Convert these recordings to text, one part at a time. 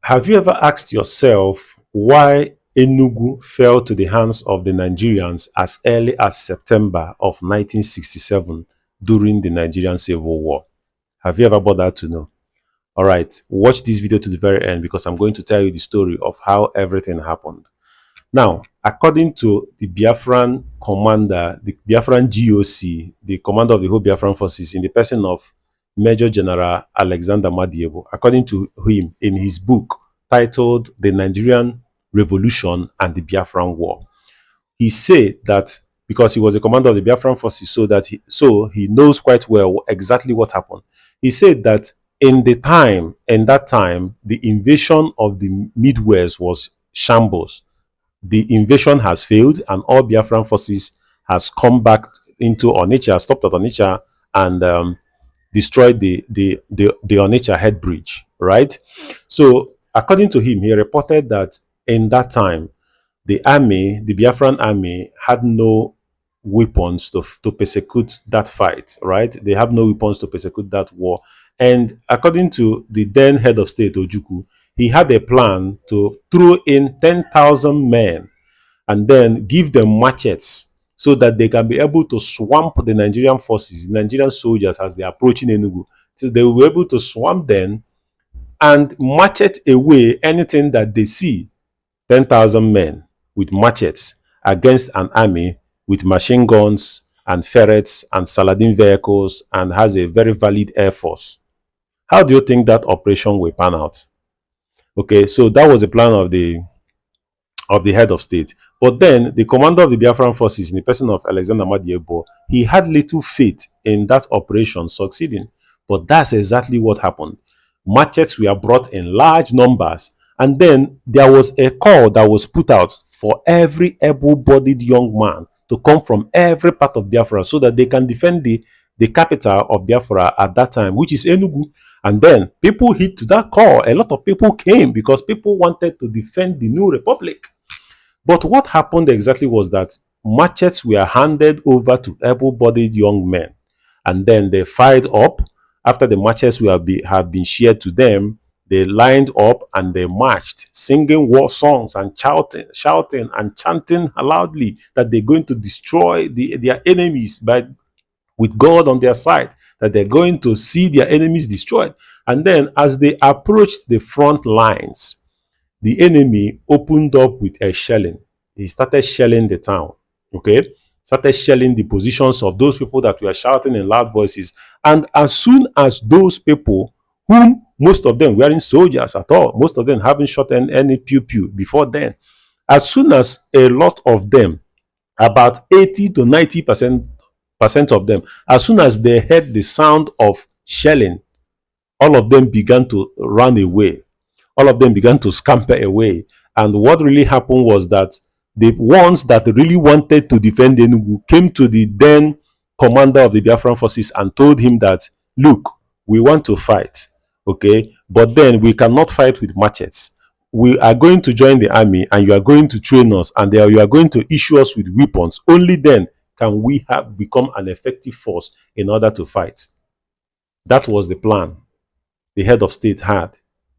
Have you ever asked yourself why Enugu fell to the hands of the Nigerians as early as September of 1967 during the Nigerian Civil War? Have you ever bothered to know? All right, watch this video to the very end because I'm going to tell you the story of how everything happened. Now, according to the Biafran commander, the Biafran GOC, the commander of the whole Biafran forces, in the person of Major General Alexander Madiebo, according to him, in his book titled The Nigerian Revolution and the Biafran War, he said that because he was a commander of the Biafran forces, so he knows quite well exactly what happened. He said that in that time, the invasion of the Midwest was shambles. The invasion has failed and all Biafran forces has come back into Onitsha, stopped at Onitsha, and destroyed the Onitsha head bridge, right? So according to him, he reported that in that time, the Biafran army had no weapons to persecute that fight, right? They have no weapons to persecute that war. And according to the then head of state, Ojukwu, he had a plan to throw in 10,000 men and then give them machetes so that they can be able to swamp the Nigerian forces, the Nigerian soldiers as they are approaching Enugu. So they will be able to swamp them and machete away anything that they see. 10,000 men with machetes against an army with machine guns and ferrets and Saladin vehicles and has a very valid air force. How do you think that operation will pan out? Okay, so that was the plan of the head of state. But then the commander of the Biafran forces, in the person of Alexander Madiebo, he had little faith in that operation succeeding. But that's exactly what happened. Machetes were brought in large numbers, and then there was a call that was put out for every able-bodied young man to come from every part of Biafra so that they can defend the capital of Biafra at that time, which is Enugu. And then people hit to that call. A lot of people came because people wanted to defend the new republic. But what happened exactly was that machetes were handed over to able-bodied young men, and then they fired up. After the machetes have been shared to them, they lined up and they marched, singing war songs and shouting and chanting loudly that they're going to destroy their enemies with God on their side, that they're going to see their enemies destroyed. And then as they approached the front lines, the enemy opened up with a shelling. He started shelling the town, okay? Started shelling the positions of those people that were shouting in loud voices. And as soon as those people, whom most of them weren't soldiers at all, most of them haven't shot any pew-pew before then, as soon as a lot of them, about 80 to 90% of them, as soon as they heard the sound of shelling, all of them began to run away. All of them began to scamper away. And what really happened was that the ones that really wanted to defend Enugu came to the then commander of the Biafran forces and told him that, look, we want to fight, okay? But then we cannot fight with machetes. We are going to join the army and you are going to train us and you are going to issue us with weapons. Only then can we have become an effective force in order to fight. That was the plan the head of state had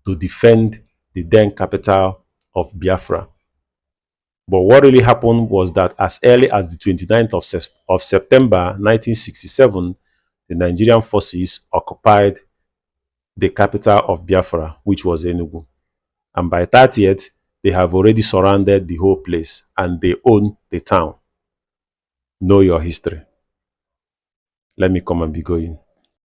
to defend the then capital of Biafra. But what really happened was that as early as the 29th of September 1967, the Nigerian forces occupied the capital of Biafra, which was Enugu. And by 30th, they have already surrounded the whole place and they own the town. Know your history. Let me come and be going.